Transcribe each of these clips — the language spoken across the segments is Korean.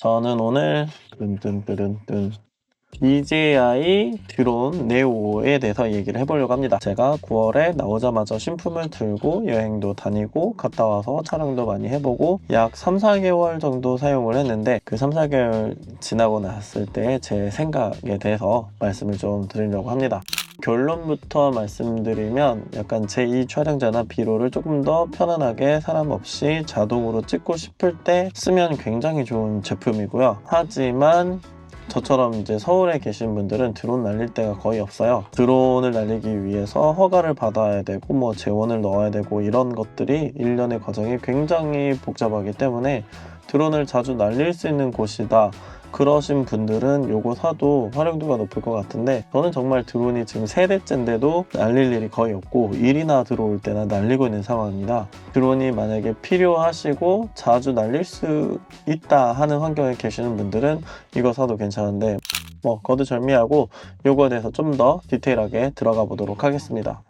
저는 오늘 뚠뚠뚠뚠 DJI 드론 네오에 대해서 얘기를 해보려고 합니다. 제가 9월에 나오자마자 신품을 들고 여행도 다니고 갔다 와서 촬영도 많이 해보고 약 3-4개월 정도 사용을 했는데 그 3-4개월 지나고 났을 때 제 생각에 대해서 말씀을 좀 드리려고 합니다. 결론부터 말씀드리면 약간 제2 촬영자나 비로를 조금 더 편안하게 사람 없이 자동으로 찍고 싶을 때 쓰면 굉장히 좋은 제품이고요. 하지만 저처럼 이제 서울에 계신 분들은 드론 날릴 데가 거의 없어요. 드론을 날리기 위해서 허가를 받아야 되고 뭐 재원을 넣어야 되고 이런 것들이 일련의 과정이 굉장히 복잡하기 때문에 드론을 자주 날릴 수 있는 곳이다 그러신 분들은 요거 사도 활용도가 높을 것 같은데, 저는 정말 드론이 지금 3대째인데도 날릴 일이 거의 없고 일이나 들어올 때나 날리고 있는 상황입니다. 드론이 만약에 필요하시고 자주 날릴 수 있다 하는 환경에 계시는 분들은 이거 사도 괜찮은데, 거두절미하고 요거에 대해서 좀 더 디테일하게 들어가 보도록 하겠습니다.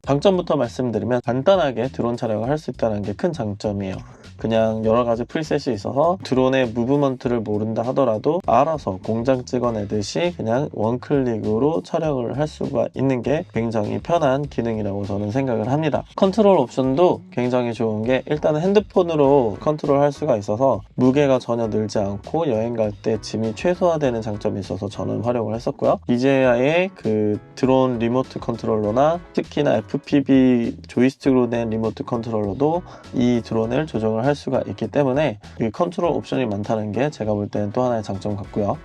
장점부터 말씀드리면 간단하게 드론 촬영을 할 수 있다는 게 큰 장점이에요. 그냥 여러가지 프리셋이 있어서 드론의 무브먼트를 모른다 하더라도 알아서 공장 찍어내듯이 그냥 원클릭으로 촬영을 할 수가 있는 게 굉장히 편한 기능이라고 저는 생각을 합니다. 컨트롤 옵션도 굉장히 좋은 게 일단은 핸드폰으로 컨트롤 할 수가 있어서 무게가 전혀 늘지 않고 여행 갈 때 짐이 최소화되는 장점이 있어서 저는 활용을 했었고요. DJI의 그 드론 리모트 컨트롤러나 특히나 FPV 조이스틱으로 된 리모트 컨트롤러도 이 드론을 조정을 할 수가 있기 때문에 이 컨트롤 옵션이 많다는 게 제가 볼 때는 또 하나의 장점 같고요.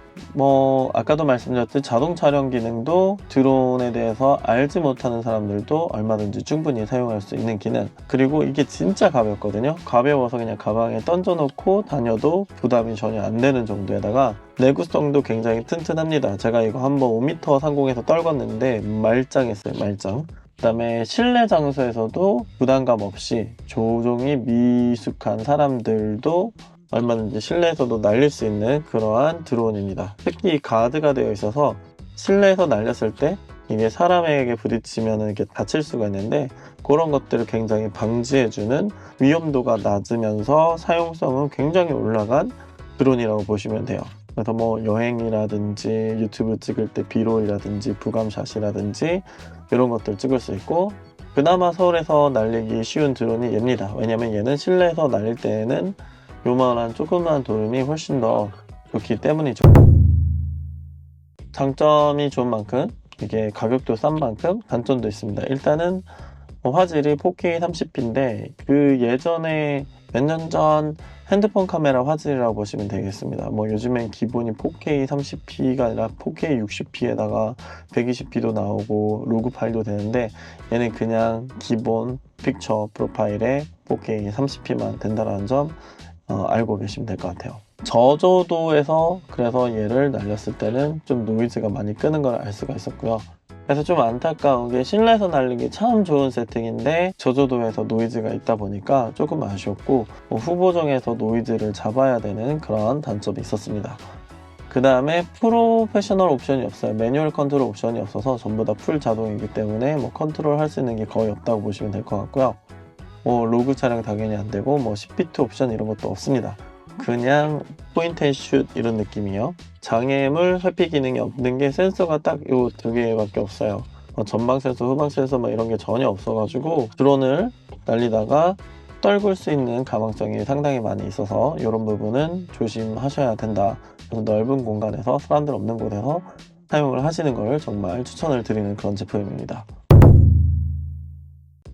아까도 말씀드렸듯이 자동 촬영 기능도 드론에 대해서 알지 못하는 사람들도 얼마든지 충분히 사용할 수 있는 기능, 그리고 이게 진짜 가볍거든요. 가벼워서 그냥 가방에 던져놓고 다녀도 부담이 전혀 안 되는 정도에다가 내구성도 굉장히 튼튼합니다. 제가 이거 한번 5m 상공에서 떨궜는데 말짱했어요. 말짱. 그 다음에 실내 장소에서도 부담감 없이 조종이 미숙한 사람들도 얼마든지 실내에서도 날릴 수 있는 그러한 드론입니다. 특히 가드가 되어 있어서 실내에서 날렸을 때 이게 사람에게 부딪히면 이렇게 다칠 수가 있는데, 그런 것들을 굉장히 방지해주는 위험도가 낮으면서 사용성은 굉장히 올라간 드론이라고 보시면 돼요. 그래서 여행이라든지 유튜브 찍을 때 비롤이라든지 부감샷이라든지 이런 것들 찍을 수 있고, 그나마 서울에서 날리기 쉬운 드론이 얘입니다. 왜냐면 얘는 실내에서 날릴 때에는 요만한 조그만 도름이 훨씬 더 좋기 때문이죠. 장점이 좋은 만큼 이게 가격도 싼 만큼 단점도 있습니다. 일단은 화질이 4K 30p인데 그 예전에 몇 년 전 핸드폰 카메라 화질이라고 보시면 되겠습니다. 요즘엔 기본이 4K 30p가 아니라 4K 60p에다가 120p도 나오고 로그 파일도 되는데, 얘는 그냥 기본 픽처 프로파일에 4K 30p만 된다는 점 알고 계시면 될 것 같아요. 저조도에서 그래서 얘를 날렸을 때는 좀 노이즈가 많이 끄는 걸 알 수가 있었고요. 그래서 좀 안타까운 게 실내에서 날리기 참 좋은 세팅인데 저조도에서 노이즈가 있다 보니까 조금 아쉬웠고, 후보정에서 노이즈를 잡아야 되는 그런 단점이 있었습니다. 그 다음에 프로페셔널 옵션이 없어요. 매뉴얼 컨트롤 옵션이 없어서 전부 다 풀 자동이기 때문에 컨트롤 할 수 있는 게 거의 없다고 보시면 될 것 같고요. 로그 촬영 당연히 안 되고 10비트 옵션 이런 것도 없습니다. 그냥 포인트 앤 슛 이런 느낌이에요. 장애물 회피 기능이 없는 게 센서가 딱 요 2개밖에 없어요. 전방 센서, 후방 센서 이런 게 전혀 없어가지고 드론을 날리다가 떨굴 수 있는 가망성이 상당히 많이 있어서 이런 부분은 조심하셔야 된다. 그래서 넓은 공간에서 사람들 없는 곳에서 사용을 하시는 걸 정말 추천을 드리는 그런 제품입니다.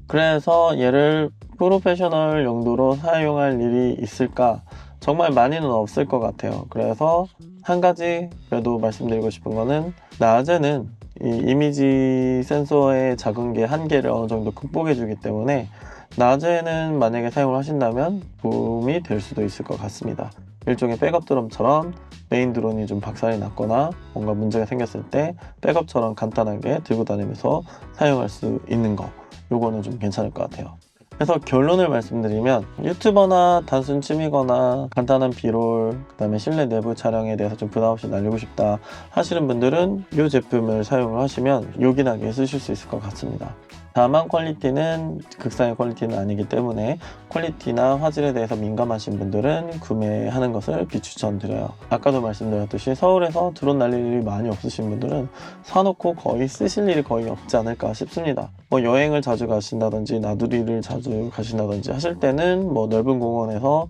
그래서 얘를 프로페셔널 용도로 사용할 일이 있을까? 정말 많이는 없을 것 같아요. 그래서 한 가지 그래도 말씀드리고 싶은 거는, 낮에는 이 이미지 센서의 작은 게 한계를 어느 정도 극복해 주기 때문에 낮에는 만약에 사용을 하신다면 도움이 될 수도 있을 것 같습니다. 일종의 백업 드럼처럼 메인 드론이 좀 박살이 났거나 뭔가 문제가 생겼을 때 백업처럼 간단하게 들고 다니면서 사용할 수 있는 거, 요거는 좀 괜찮을 것 같아요. 그래서 결론을 말씀드리면, 유튜버나 단순 취미거나 간단한 비롤, 그 다음에 실내 내부 촬영에 대해서 좀 부담없이 날리고 싶다 하시는 분들은 이 제품을 사용을 하시면 요긴하게 쓰실 수 있을 것 같습니다. 다만 퀄리티는 극상의 퀄리티는 아니기 때문에 퀄리티나 화질에 대해서 민감하신 분들은 구매하는 것을 비추천드려요. 아까도 말씀드렸듯이 서울에서 드론 날릴 일이 많이 없으신 분들은 사놓고 거의 쓰실 일이 거의 없지 않을까 싶습니다. 뭐 여행을 자주 가신다든지 나들이를 자주 가신다든지 하실 때는 뭐 넓은 공원에서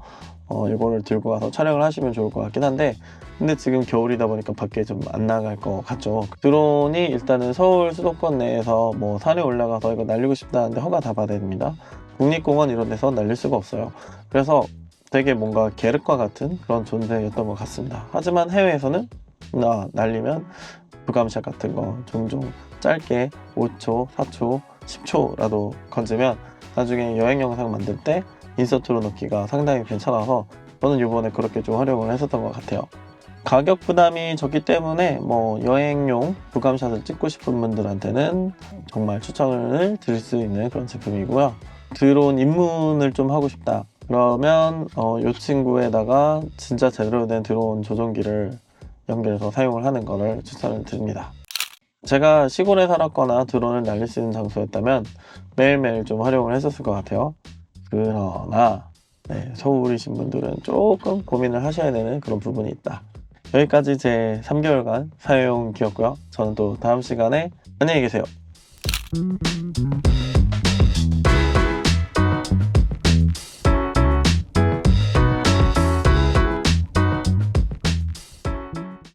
이거를 들고 가서 촬영을 하시면 좋을 것 같긴 한데, 근데 지금 겨울이다 보니까 밖에 좀 안 나갈 것 같죠. 드론이 일단은 서울 수도권 내에서 뭐 산에 올라가서 이거 날리고 싶다는데 허가 다 받아야 됩니다. 국립공원 이런 데서 날릴 수가 없어요. 그래서 되게 뭔가 계륵과 같은 그런 존재였던 것 같습니다. 하지만 해외에서는 날리면 부감샷 같은 거 종종 짧게 5초, 4초, 10초라도 건지면 나중에 여행 영상 만들 때 인서트로 넣기가 상당히 괜찮아서 저는 이번에 그렇게 좀 활용을 했었던 것 같아요. 가격 부담이 적기 때문에 뭐 여행용 부감샷을 찍고 싶은 분들한테는 정말 추천을 드릴 수 있는 그런 제품이고요. 드론 입문을 좀 하고 싶다 그러면 이 친구에다가 진짜 제대로 된 드론 조종기를 연결해서 사용을 하는 거를 추천을 드립니다. 제가 시골에 살았거나 드론을 날릴 수 있는 장소였다면 매일매일 좀 활용을 했었을 것 같아요. 그러나 서울이신 분들은 조금 고민을 하셔야 되는 그런 부분이 있다. 여기까지 제 3개월간 사용기였고요. 저는 또 다음 시간에 안녕히 계세요.